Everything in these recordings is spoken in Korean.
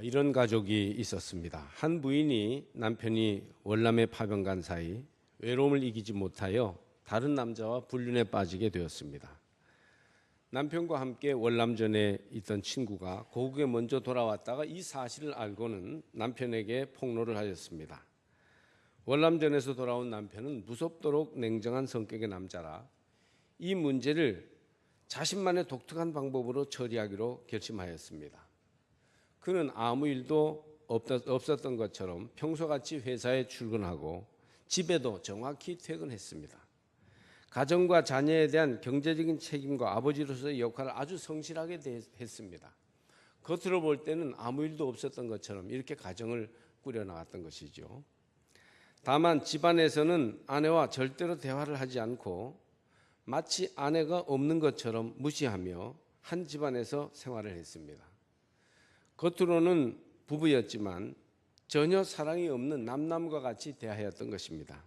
이런 가족이 있었습니다. 한 부인이 남편이 월남에 파병 간 사이 외로움을 이기지 못하여 다른 남자와 불륜에 빠지게 되었습니다. 남편과 함께 월남전에 있던 친구가 고국에 먼저 돌아왔다가 이 사실을 알고는 남편에게 폭로를 하였습니다. 월남전에서 돌아온 남편은 무섭도록 냉정한 성격의 남자라 이 문제를 자신만의 독특한 방법으로 처리하기로 결심하였습니다. 그는 아무 일도 없었던 것처럼 평소같이 회사에 출근하고 집에도 정확히 퇴근했습니다. 가정과 자녀에 대한 경제적인 책임과 아버지로서의 역할을 아주 성실하게 했습니다. 겉으로 볼 때는 아무 일도 없었던 것처럼 이렇게 가정을 꾸려나갔던 것이죠. 다만 집안에서는 아내와 절대로 대화를 하지 않고 마치 아내가 없는 것처럼 무시하며 한 집안에서 생활을 했습니다. 겉으로는 부부였지만 전혀 사랑이 없는 남남과 같이 대하였던 것입니다.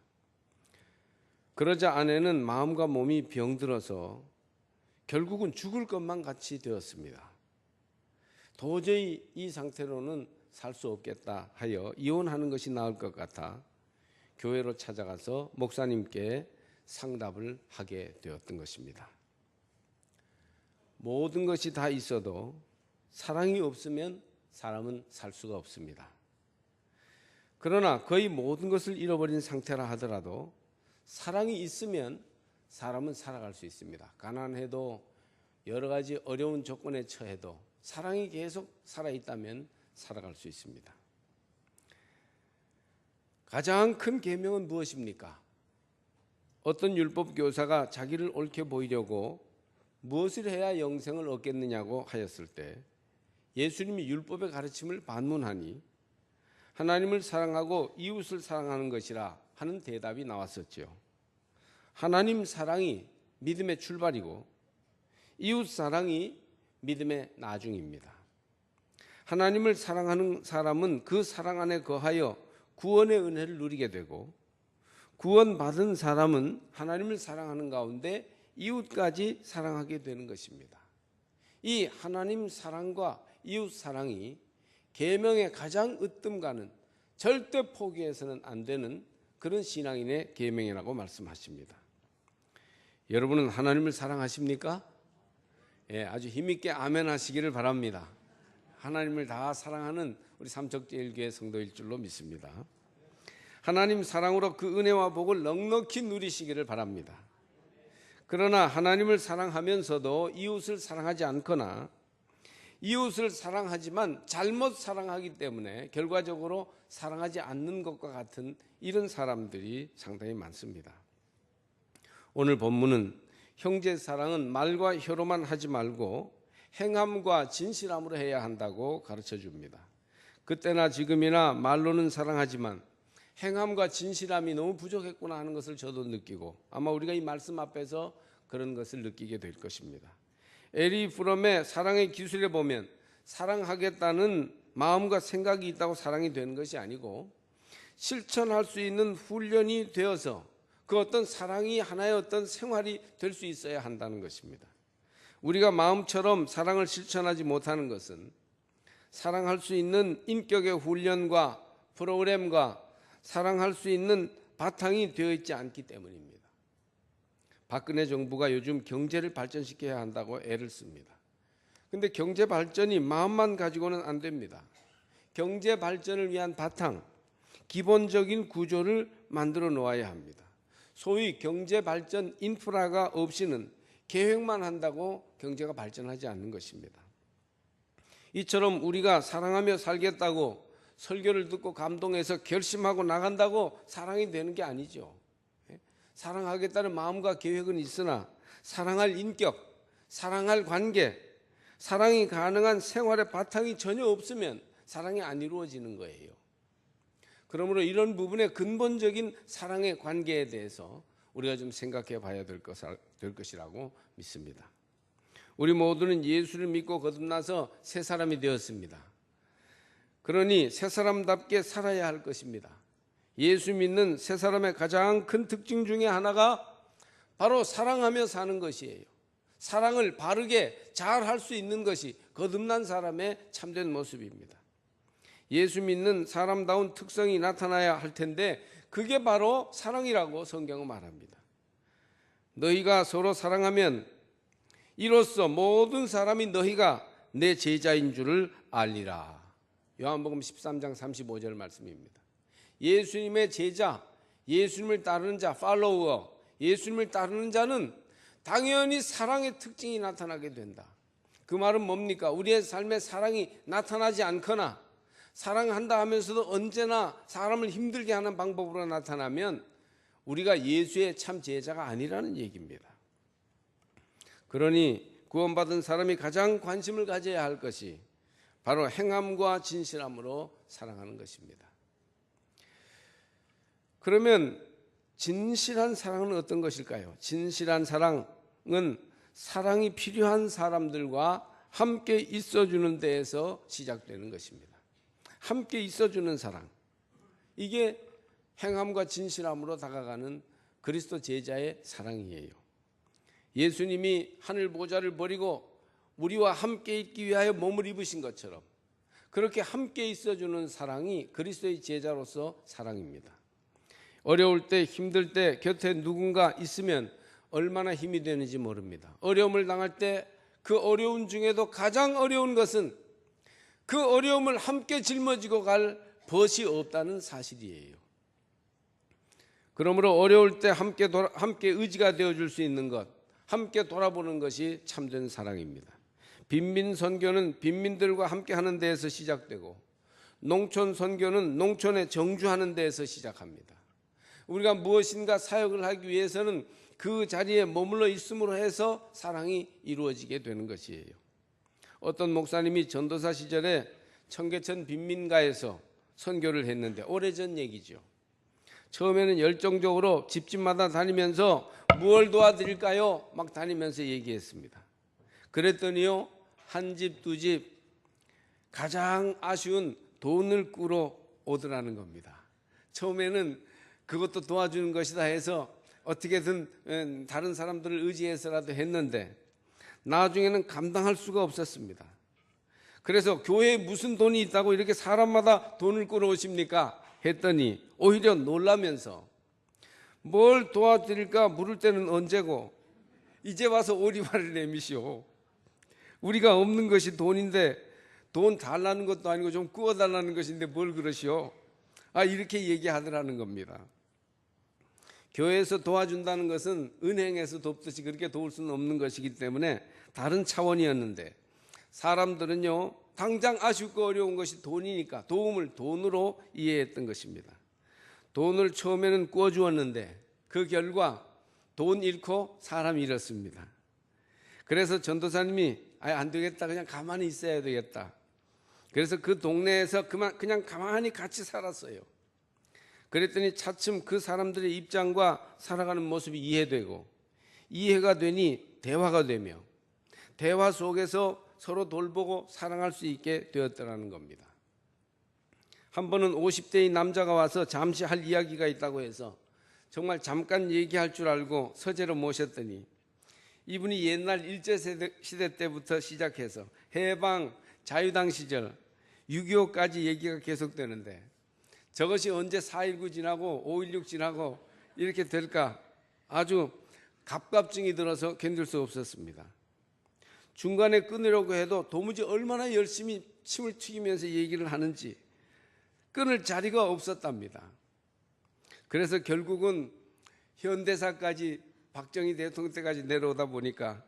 그러자 아내는 마음과 몸이 병들어서 결국은 죽을 것만 같이 되었습니다. 도저히 이 상태로는 살 수 없겠다 하여 이혼하는 것이 나을 것 같아 교회로 찾아가서 목사님께 상담을 하게 되었던 것입니다. 모든 것이 다 있어도 사랑이 없으면 사람은 살 수가 없습니다. 그러나 거의 모든 것을 잃어버린 상태라 하더라도 사랑이 있으면 사람은 살아갈 수 있습니다. 가난해도 여러 가지 어려운 조건에 처해도 사랑이 계속 살아있다면 살아갈 수 있습니다. 가장 큰 계명은 무엇입니까? 어떤 율법 교사가 자기를 옳게 보이려고 무엇을 해야 영생을 얻겠느냐고 하였을 때 예수님이 율법의 가르침을 반문하니 하나님을 사랑하고 이웃을 사랑하는 것이라 하는 대답이 나왔었죠. 하나님 사랑이 믿음의 출발이고 이웃 사랑이 믿음의 나중입니다. 하나님을 사랑하는 사람은 그 사랑 안에 거하여 구원의 은혜를 누리게 되고 구원받은 사람은 하나님을 사랑하는 가운데 이웃까지 사랑하게 되는 것입니다. 이 하나님 사랑과 이웃 사랑이 계명의 가장 으뜸가는 절대 포기해서는 안 되는 그런 신앙인의 계명이라고 말씀하십니다. 여러분은 하나님을 사랑하십니까? 예, 아주 힘있게 아멘 하시기를 바랍니다. 하나님을 다 사랑하는 우리 삼척제일교회 성도일 줄로 믿습니다. 하나님 사랑으로 그 은혜와 복을 넉넉히 누리시기를 바랍니다. 그러나 하나님을 사랑하면서도 이웃을 사랑하지 않거나 이웃을 사랑하지만 잘못 사랑하기 때문에 결과적으로 사랑하지 않는 것과 같은 이런 사람들이 상당히 많습니다. 오늘 본문은 형제 사랑은 말과 혀로만 하지 말고 행함과 진실함으로 해야 한다고 가르쳐 줍니다. 그때나 지금이나 말로는 사랑하지만 행함과 진실함이 너무 부족했구나 하는 것을 저도 느끼고 아마 우리가 이 말씀 앞에서 그런 것을 느끼게 될 것입니다. 에리 프롬의 사랑의 기술에 보면 사랑하겠다는 마음과 생각이 있다고 사랑이 되는 것이 아니고 실천할 수 있는 훈련이 되어서 그 어떤 사랑이 하나의 어떤 생활이 될 수 있어야 한다는 것입니다. 우리가 마음처럼 사랑을 실천하지 못하는 것은 사랑할 수 있는 인격의 훈련과 프로그램과 사랑할 수 있는 바탕이 되어 있지 않기 때문입니다. 박근혜 정부가 요즘 경제를 발전시켜야 한다고 애를 씁니다. 그런데 경제 발전이 마음만 가지고는 안 됩니다. 경제 발전을 위한 바탕, 기본적인 구조를 만들어 놓아야 합니다. 소위 경제 발전 인프라가 없이는 계획만 한다고 경제가 발전하지 않는 것입니다. 이처럼 우리가 사랑하며 살겠다고 설교를 듣고 감동해서 결심하고 나간다고 사랑이 되는 게 아니죠. 사랑하겠다는 마음과 계획은 있으나 사랑할 인격, 사랑할 관계, 사랑이 가능한 생활의 바탕이 전혀 없으면 사랑이 안 이루어지는 거예요. 그러므로 이런 부분의 근본적인 사랑의 관계에 대해서 우리가 좀 생각해 봐야 될 것이라고 믿습니다. 우리 모두는 예수를 믿고 거듭나서 새 사람이 되었습니다. 그러니 새 사람답게 살아야 할 것입니다. 예수 믿는 새 사람의 가장 큰 특징 중에 하나가 바로 사랑하며 사는 것이에요. 사랑을 바르게 잘 할 수 있는 것이 거듭난 사람의 참된 모습입니다. 예수 믿는 사람다운 특성이 나타나야 할 텐데 그게 바로 사랑이라고 성경은 말합니다. 너희가 서로 사랑하면 이로써 모든 사람이 너희가 내 제자인 줄을 알리라. 요한복음 13장 35절 말씀입니다. 예수님의 제자, 예수님을 따르는 자, 팔로워, 예수님을 따르는 자는 당연히 사랑의 특징이 나타나게 된다. 그 말은 뭡니까? 우리의 삶에 사랑이 나타나지 않거나 사랑한다 하면서도 언제나 사람을 힘들게 하는 방법으로 나타나면 우리가 예수의 참 제자가 아니라는 얘기입니다. 그러니 구원받은 사람이 가장 관심을 가져야 할 것이 바로 행함과 진실함으로 사랑하는 것입니다. 그러면 진실한 사랑은 어떤 것일까요? 진실한 사랑은 사랑이 필요한 사람들과 함께 있어주는 데에서 시작되는 것입니다. 함께 있어주는 사랑, 이게 행함과 진실함으로 다가가는 그리스도 제자의 사랑이에요. 예수님이 하늘 보좌를 버리고 우리와 함께 있기 위하여 몸을 입으신 것처럼 그렇게 함께 있어주는 사랑이 그리스도의 제자로서 사랑입니다. 어려울 때, 힘들 때 곁에 누군가 있으면 얼마나 힘이 되는지 모릅니다. 어려움을 당할 때 그 어려움 중에도 가장 어려운 것은 그 어려움을 함께 짊어지고 갈 벗이 없다는 사실이에요. 그러므로 어려울 때 함께 의지가 되어줄 수 있는 것, 함께 돌아보는 것이 참된 사랑입니다. 빈민 선교는 빈민들과 함께 하는 데에서 시작되고 농촌 선교는 농촌에 정주하는 데에서 시작합니다. 우리가 무엇인가 사역을 하기 위해서는 그 자리에 머물러 있음으로 해서 사랑이 이루어지게 되는 것이에요. 어떤 목사님이 전도사 시절에 청계천 빈민가에서 선교를 했는데 오래전 얘기죠. 처음에는 열정적으로 집집마다 다니면서 무엇을 도와드릴까요? 막 다니면서 얘기했습니다. 그랬더니요, 한 집, 두 집 가장 아쉬운 돈을 꾸러 오더라는 겁니다. 처음에는 그것도 도와주는 것이다 해서 어떻게든 다른 사람들을 의지해서라도 했는데 나중에는 감당할 수가 없었습니다. 그래서 교회에 무슨 돈이 있다고 이렇게 사람마다 돈을 꾸러 오십니까? 했더니 오히려 놀라면서 뭘 도와드릴까 물을 때는 언제고 이제 와서 오리발을 내미시오. 우리가 없는 것이 돈인데 돈 달라는 것도 아니고 좀 구워달라는 것인데 뭘 그러시오? 이렇게 얘기하더라는 겁니다. 교회에서 도와준다는 것은 은행에서 돕듯이 그렇게 도울 수는 없는 것이기 때문에 다른 차원이었는데 사람들은요 당장 아쉽고 어려운 것이 돈이니까 도움을 돈으로 이해했던 것입니다. 돈을 처음에는 구워주었는데 그 결과 돈 잃고 사람 잃었습니다. 그래서 전도사님이 안 되겠다, 그냥 가만히 있어야 되겠다. 그래서 그 동네에서 그냥 가만히 같이 살았어요. 그랬더니 차츰 그 사람들의 입장과 살아가는 모습이 이해되고 이해가 되니 대화가 되며 대화 속에서 서로 돌보고 사랑할 수 있게 되었더라는 겁니다. 한 번은 50대의 남자가 와서 잠시 할 이야기가 있다고 해서 정말 잠깐 얘기할 줄 알고 서재로 모셨더니 이분이 옛날 일제시대 때부터 시작해서 해방, 자유당 시절, 6.25까지 얘기가 계속되는데 저것이 언제 4.19 지나고 5.16 지나고 이렇게 될까 아주 갑갑증이 들어서 견딜 수 없었습니다. 중간에 끊으려고 해도 도무지 얼마나 열심히 침을 튀기면서 얘기를 하는지 끊을 자리가 없었답니다. 그래서 결국은 현대사까지 박정희 대통령 때까지 내려오다 보니까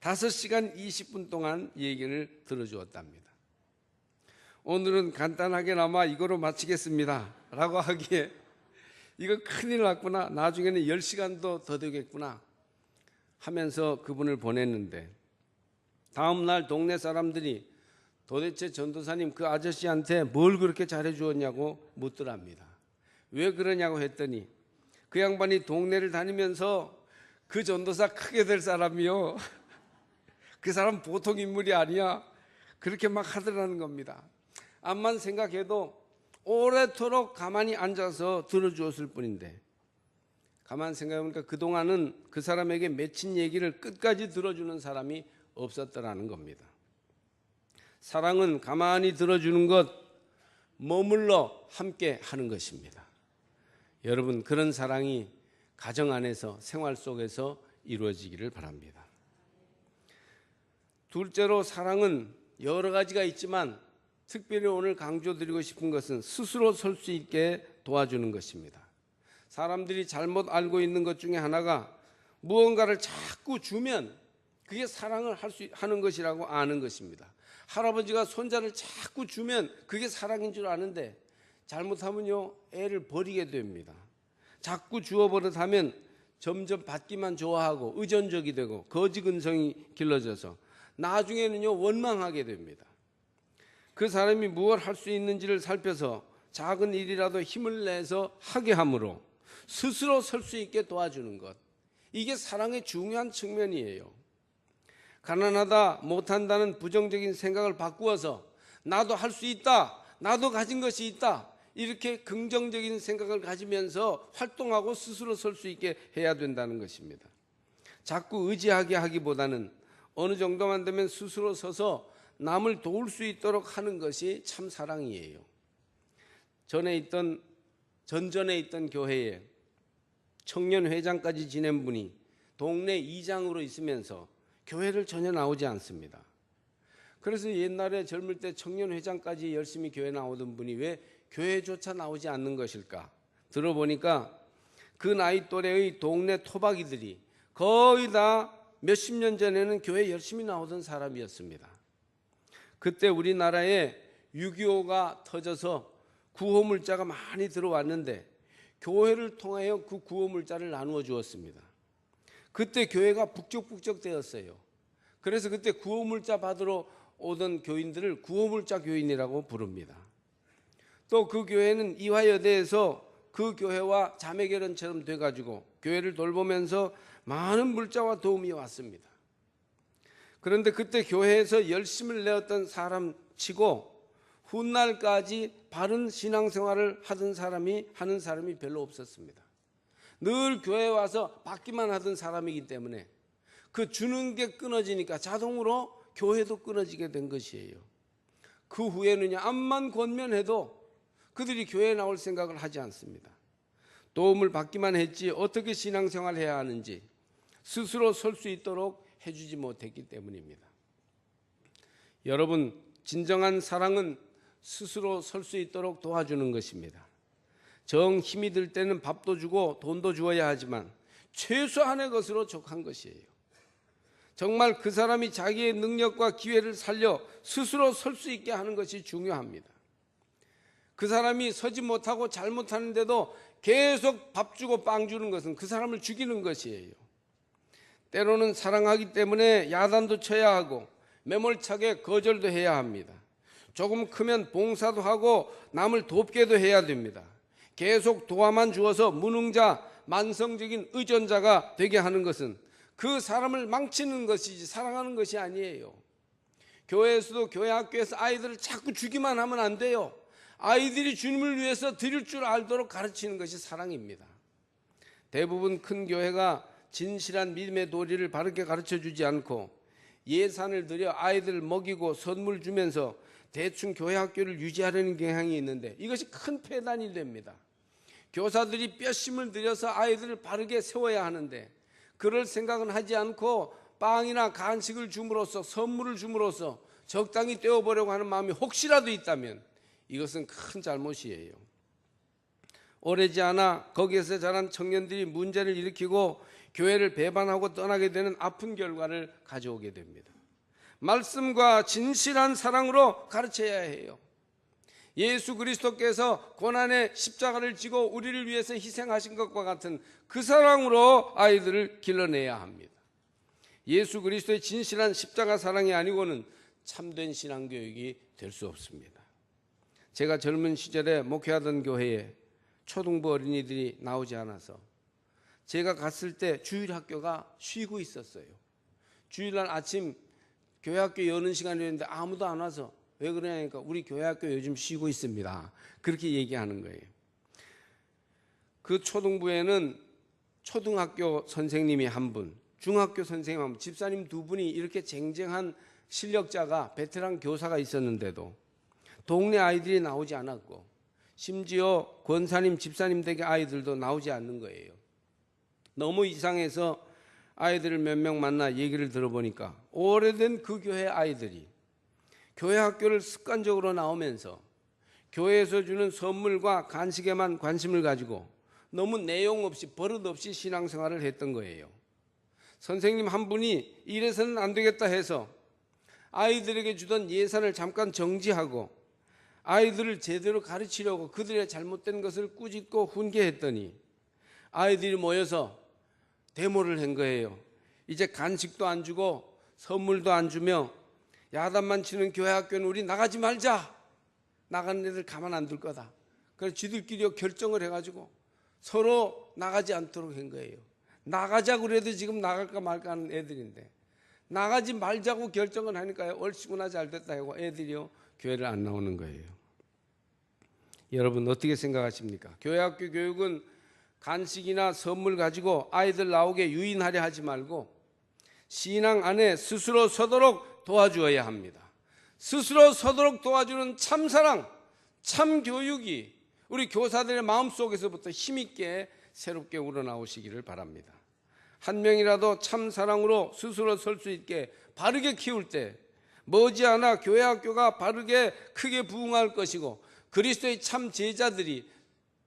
5시간 20분 동안 얘기를 들어주었답니다. 오늘은 간단하게나마 이거로 마치겠습니다 라고 하기에 이거 큰일 났구나, 나중에는 10시간도 더 되겠구나 하면서 그분을 보냈는데 다음 날 동네 사람들이 도대체 전도사님 그 아저씨한테 뭘 그렇게 잘해주었냐고 묻더랍니다. 왜 그러냐고 했더니 그 양반이 동네를 다니면서 그 전도사 크게 될 사람이요, 그 사람 보통 인물이 아니야, 그렇게 막 하더라는 겁니다. 암만 생각해도 오래도록 가만히 앉아서 들어주었을 뿐인데 가만히 생각해보니까 그동안은 그 사람에게 맺힌 얘기를 끝까지 들어주는 사람이 없었더라는 겁니다. 사랑은 가만히 들어주는 것, 머물러 함께 하는 것입니다. 여러분, 그런 사랑이 가정 안에서 생활 속에서 이루어지기를 바랍니다. 둘째로, 사랑은 여러 가지가 있지만 특별히 오늘 강조드리고 싶은 것은 스스로 설 수 있게 도와주는 것입니다. 사람들이 잘못 알고 있는 것 중에 하나가 무언가를 자꾸 주면 그게 사랑을 하는 것이라고 아는 것입니다. 할아버지가 손자를 자꾸 주면 그게 사랑인 줄 아는데 잘못하면요, 애를 버리게 됩니다. 자꾸 주어버릇하면 점점 받기만 좋아하고 의존적이 되고 거지 근성이 길러져서 나중에는요, 원망하게 됩니다. 그 사람이 무엇을 할 수 있는지를 살펴서 작은 일이라도 힘을 내서 하게 함으로 스스로 설 수 있게 도와주는 것, 이게 사랑의 중요한 측면이에요. 가난하다, 못한다는 부정적인 생각을 바꾸어서 나도 할 수 있다, 나도 가진 것이 있다, 이렇게 긍정적인 생각을 가지면서 활동하고 스스로 설 수 있게 해야 된다는 것입니다. 자꾸 의지하게 하기보다는 어느 정도만 되면 스스로 서서 남을 도울 수 있도록 하는 것이 참 사랑이에요. 전전에 있던 교회에 청년 회장까지 지낸 분이 동네 이장으로 있으면서 교회를 전혀 나오지 않습니다. 그래서 옛날에 젊을 때 청년 회장까지 열심히 교회 나오던 분이 왜 교회조차 나오지 않는 것일까? 들어보니까 그 나이 또래의 동네 토박이들이 거의 다 몇십 년 전에는 교회 열심히 나오던 사람이었습니다. 그때 우리나라에 6.25가 터져서 구호물자가 많이 들어왔는데 교회를 통하여 그 구호물자를 나누어 주었습니다. 그때 교회가 북적북적 되었어요. 그래서 그때 구호물자 받으러 오던 교인들을 구호물자 교인이라고 부릅니다. 또 그 교회는 이화여대에서 그 교회와 자매결연처럼 돼가지고 교회를 돌보면서 많은 물자와 도움이 왔습니다. 그런데 그때 교회에서 열심을 내었던 사람 치고 훗날까지 바른 신앙생활을 하는 사람이 별로 없었습니다. 늘 교회에 와서 받기만 하던 사람이기 때문에 그 주는 게 끊어지니까 자동으로 교회도 끊어지게 된 것이에요. 그 후에는요, 암만 권면해도 그들이 교회에 나올 생각을 하지 않습니다. 도움을 받기만 했지 어떻게 신앙생활을 해야 하는지 스스로 설 수 있도록 해주지 못했기 때문입니다. 여러분, 진정한 사랑은 스스로 설 수 있도록 도와주는 것입니다. 정 힘이 들 때는 밥도 주고 돈도 주어야 하지만 최소한의 것으로 족한 것이에요. 정말 그 사람이 자기의 능력과 기회를 살려 스스로 설 수 있게 하는 것이 중요합니다. 그 사람이 서지 못하고 잘못하는데도 계속 밥 주고 빵 주는 것은 그 사람을 죽이는 것이에요. 때로는 사랑하기 때문에 야단도 쳐야 하고 매몰차게 거절도 해야 합니다. 조금 크면 봉사도 하고 남을 돕게도 해야 됩니다. 계속 도와만 주어서 무능자, 만성적인 의존자가 되게 하는 것은 그 사람을 망치는 것이지 사랑하는 것이 아니에요. 교회에서도 교회 학교에서 아이들을 자꾸 주기만 하면 안 돼요. 아이들이 주님을 위해서 드릴 줄 알도록 가르치는 것이 사랑입니다. 대부분 큰 교회가 진실한 믿음의 도리를 바르게 가르쳐주지 않고 예산을 들여 아이들을 먹이고 선물 주면서 대충 교회 학교를 유지하려는 경향이 있는데 이것이 큰 폐단이 됩니다. 교사들이 뼈심을 들여서 아이들을 바르게 세워야 하는데 그럴 생각은 하지 않고 빵이나 간식을 줌으로써 선물을 줌으로써 적당히 떼어보려고 하는 마음이 혹시라도 있다면 이것은 큰 잘못이에요. 오래지 않아 거기에서 자란 청년들이 문제를 일으키고 교회를 배반하고 떠나게 되는 아픈 결과를 가져오게 됩니다. 말씀과 진실한 사랑으로 가르쳐야 해요. 예수 그리스도께서 고난의 십자가를 지고 우리를 위해서 희생하신 것과 같은 그 사랑으로 아이들을 길러내야 합니다. 예수 그리스도의 진실한 십자가 사랑이 아니고는 참된 신앙교육이 될 수 없습니다. 제가 젊은 시절에 목회하던 교회에 초등부 어린이들이 나오지 않아서 제가 갔을 때 주일학교가 쉬고 있었어요. 주일날 아침 교회학교 여는 시간이었는데 아무도 안 와서 왜 그러냐니까 우리 교회학교 요즘 쉬고 있습니다. 그렇게 얘기하는 거예요. 그 초등부에는 초등학교 선생님이 한 분, 중학교 선생님 한 분, 집사님 두 분이 이렇게 쟁쟁한 실력자가 베테랑 교사가 있었는데도 동네 아이들이 나오지 않았고 심지어 권사님, 집사님 댁의 아이들도 나오지 않는 거예요. 너무 이상해서 아이들을 몇 명 만나 얘기를 들어보니까 오래된 그 교회 아이들이 교회 학교를 습관적으로 나오면서 교회에서 주는 선물과 간식에만 관심을 가지고 너무 내용 없이 버릇 없이 신앙생활을 했던 거예요. 선생님 한 분이 이래서는 안 되겠다 해서 아이들에게 주던 예산을 잠깐 정지하고 아이들을 제대로 가르치려고 그들의 잘못된 것을 꾸짖고 훈계했더니 아이들이 모여서 데모를 한 거예요. 이제 간식도 안 주고 선물도 안 주며 야단만 치는 교회 학교는 우리 나가지 말자. 나가는 애들 가만 안 둘 거다. 그래서 지들끼리 결정을 해가지고 서로 나가지 않도록 한 거예요. 나가자고 그래도 지금 나갈까 말까 하는 애들인데 나가지 말자고 결정을 하니까요. 얼씨구나 잘 됐다 하고 애들이요 교회를 안 나오는 거예요. 여러분 어떻게 생각하십니까? 교회 학교 교육은 간식이나 선물 가지고 아이들 나오게 유인하려 하지 말고 신앙 안에 스스로 서도록 도와주어야 합니다. 스스로 서도록 도와주는 참사랑, 참교육이 우리 교사들의 마음속에서부터 힘있게 새롭게 우러나오시기를 바랍니다. 한 명이라도 참사랑으로 스스로 설 수 있게 바르게 키울 때 머지않아 교회 학교가 바르게 크게 부흥할 것이고 그리스도의 참 제자들이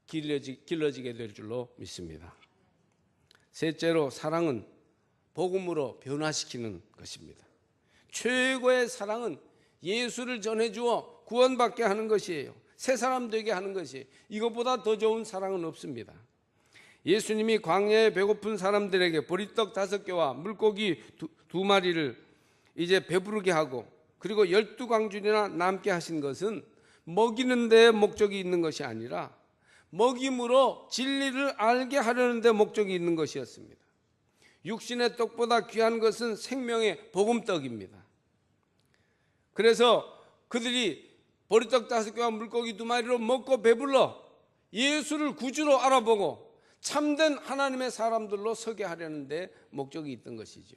길러지게 될 줄로 믿습니다. 셋째로 사랑은 복음으로 변화시키는 것입니다. 최고의 사랑은 예수를 전해주어 구원받게 하는 것이에요. 새 사람 되게 하는 것이 이것보다 더 좋은 사랑은 없습니다. 예수님이 광야에 배고픈 사람들에게 보리떡 5개와 물고기 2마리를 이제 배부르게 하고 그리고 12광줄이나 남게 하신 것은 먹이는 데 목적이 있는 것이 아니라 먹임으로 진리를 알게 하려는 데 목적이 있는 것이었습니다. 육신의 떡보다 귀한 것은 생명의 복음떡입니다. 그래서 그들이 보리떡 5개와 물고기 2마리로 먹고 배불러 예수를 구주로 알아보고 참된 하나님의 사람들로 서게 하려는 데 목적이 있던 것이죠.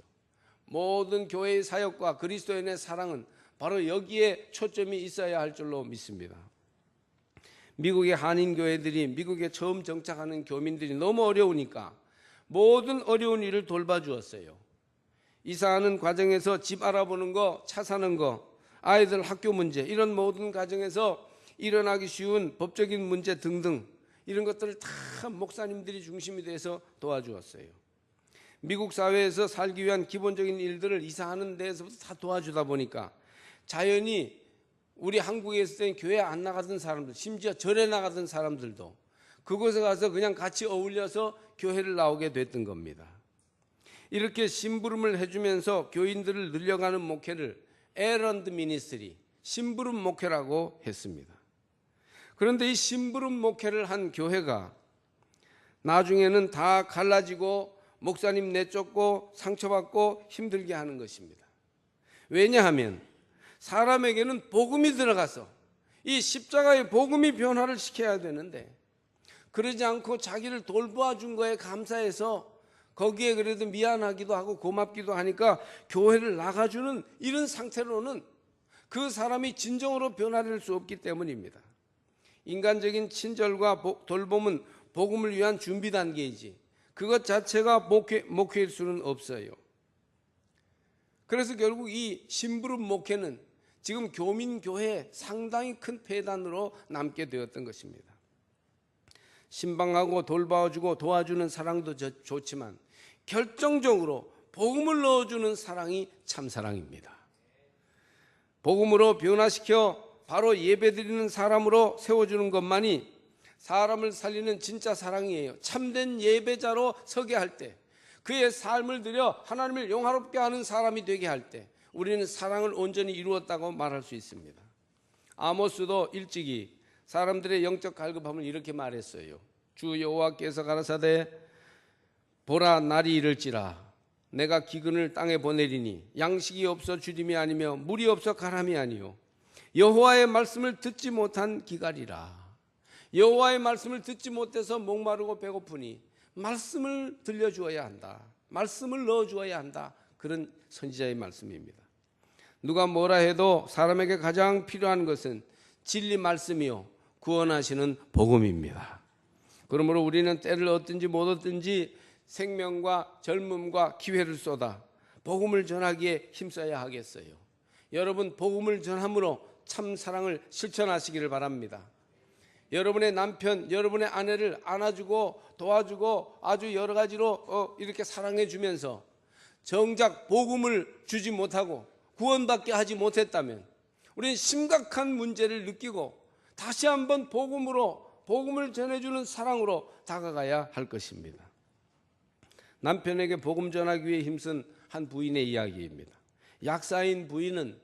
모든 교회의 사역과 그리스도인의 사랑은 바로 여기에 초점이 있어야 할 줄로 믿습니다. 미국의 한인교회들이 미국에 처음 정착하는 교민들이 너무 어려우니까 모든 어려운 일을 돌봐주었어요. 이사하는 과정에서 집 알아보는 거, 차 사는 거, 아이들 학교 문제 이런 모든 과정에서 일어나기 쉬운 법적인 문제 등등 이런 것들을 다 목사님들이 중심이 돼서 도와주었어요. 미국 사회에서 살기 위한 기본적인 일들을 이사하는 데에서부터 다 도와주다 보니까 자연히 우리 한국에 있을 때 교회 안 나가던 사람들, 심지어 절에 나가던 사람들도 그곳에 가서 그냥 같이 어울려서 교회를 나오게 됐던 겁니다. 이렇게 심부름을 해주면서 교인들을 늘려가는 목회를 에런드 미니스트리, 심부름 목회라고 했습니다. 그런데 이 심부름 목회를 한 교회가 나중에는 다 갈라지고 목사님 내쫓고 상처받고 힘들게 하는 것입니다. 왜냐하면 사람에게는 복음이 들어가서 이 십자가의 복음이 변화를 시켜야 되는데 그러지 않고 자기를 돌보아준 거에 감사해서 거기에 그래도 미안하기도 하고 고맙기도 하니까 교회를 나가주는 이런 상태로는 그 사람이 진정으로 변화될 수 없기 때문입니다. 인간적인 친절과 돌봄은 복음을 위한 준비 단계이지 그것 자체가 목회일 수는 없어요. 그래서 결국 이 심부름 목회는 지금 교민교회에 상당히 큰 폐단으로 남게 되었던 것입니다. 신방하고 돌봐주고 도와주는 사랑도 좋지만 결정적으로 복음을 넣어주는 사랑이 참사랑입니다. 복음으로 변화시켜 바로 예배드리는 사람으로 세워주는 것만이 사람을 살리는 진짜 사랑이에요. 참된 예배자로 서게 할 때 그의 삶을 들여 하나님을 영화롭게 하는 사람이 되게 할 때 우리는 사랑을 온전히 이루었다고 말할 수 있습니다. 아모스도 일찍이 사람들의 영적 갈급함을 이렇게 말했어요. 주 여호와께서 가라사대 보라 날이 이를지라 내가 기근을 땅에 보내리니 양식이 없어 주림이 아니며 물이 없어 가람이 아니요 여호와의 말씀을 듣지 못한 기갈이라. 여호와의 말씀을 듣지 못해서 목마르고 배고프니 말씀을 들려주어야 한다. 말씀을 넣어주어야 한다. 그런 선지자의 말씀입니다. 누가 뭐라 해도 사람에게 가장 필요한 것은 진리 말씀이요 구원하시는 복음입니다. 그러므로 우리는 때를 얻든지 못 얻든지 생명과 젊음과 기회를 쏟아 복음을 전하기에 힘써야 하겠어요. 여러분, 복음을 전함으로 참 사랑을 실천하시기를 바랍니다. 여러분의 남편, 여러분의 아내를 안아주고 도와주고 아주 여러 가지로 이렇게 사랑해 주면서 정작 복음을 주지 못하고 구원받게 하지 못했다면 우리는 심각한 문제를 느끼고 다시 한번 복음을 전해주는 사랑으로 다가가야 할 것입니다. 남편에게 복음 전하기 위해 힘쓴 한 부인의 이야기입니다. 약사인 부인은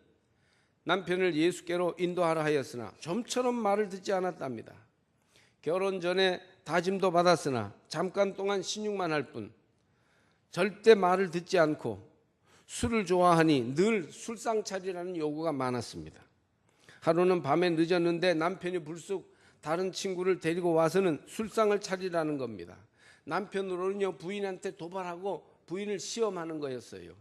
남편을 예수께로 인도하라 하였으나 좀처럼 말을 듣지 않았답니다. 결혼 전에 다짐도 받았으나 잠깐 동안 신용만 할 뿐 절대 말을 듣지 않고 술을 좋아하니 늘 술상 차리라는 요구가 많았습니다. 하루는 밤에 늦었는데 남편이 불쑥 다른 친구를 데리고 와서는 술상을 차리라는 겁니다. 남편으로는요 부인한테 도발하고 부인을 시험하는 거였어요.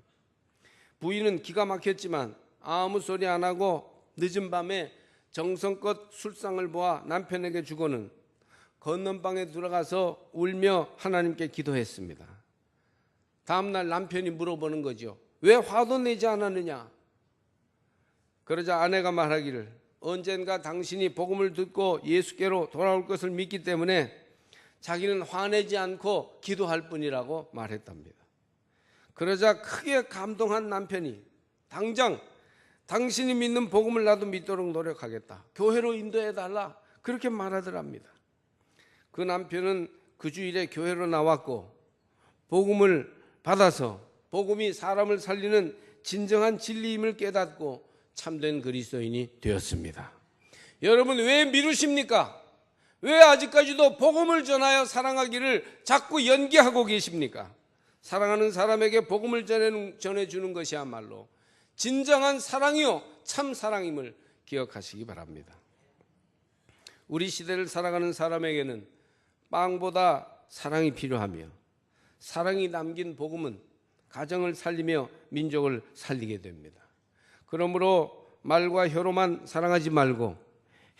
부인은 기가 막혔지만 아무 소리 안 하고 늦은 밤에 정성껏 술상을 보아 남편에게 주고는 건넌방에 들어가서 울며 하나님께 기도했습니다. 다음날 남편이 물어보는 거죠. 왜 화도 내지 않았느냐? 그러자 아내가 말하기를 언젠가 당신이 복음을 듣고 예수께로 돌아올 것을 믿기 때문에 자기는 화내지 않고 기도할 뿐이라고 말했답니다. 그러자 크게 감동한 남편이 당장 당신이 믿는 복음을 나도 믿도록 노력하겠다. 교회로 인도해달라. 그렇게 말하더랍니다. 그 남편은 그 주일에 교회로 나왔고 복음을 받아서 복음이 사람을 살리는 진정한 진리임을 깨닫고 참된 그리스도인이 되었습니다. 여러분, 왜 미루십니까? 왜 아직까지도 복음을 전하여 사랑하기를 자꾸 연기하고 계십니까? 사랑하는 사람에게 복음을 전해주는 것이야말로 진정한 사랑이요 참 사랑임을 기억하시기 바랍니다. 우리 시대를 살아가는 사람에게는 빵보다 사랑이 필요하며 사랑이 담긴 복음은 가정을 살리며 민족을 살리게 됩니다. 그러므로 말과 혀로만 사랑하지 말고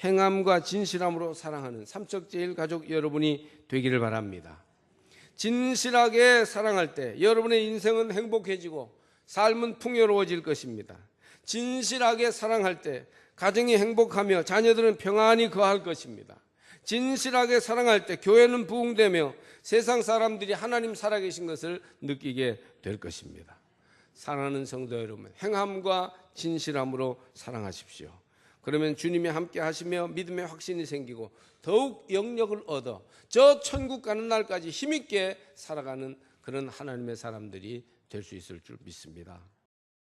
행함과 진실함으로 사랑하는 삼척제일 가족 여러분이 되기를 바랍니다. 진실하게 사랑할 때 여러분의 인생은 행복해지고 삶은 풍요로워질 것입니다. 진실하게 사랑할 때 가정이 행복하며 자녀들은 평안히 거할 것입니다. 진실하게 사랑할 때 교회는 부흥되며 세상 사람들이 하나님 살아계신 것을 느끼게 될 것입니다. 사랑하는 성도 여러분, 행함과 진실함으로 사랑하십시오. 그러면 주님이 함께 하시며 믿음의 확신이 생기고 더욱 영력을 얻어 저 천국 가는 날까지 힘있게 살아가는 그런 하나님의 사람들이 될 수 있을 줄 믿습니다.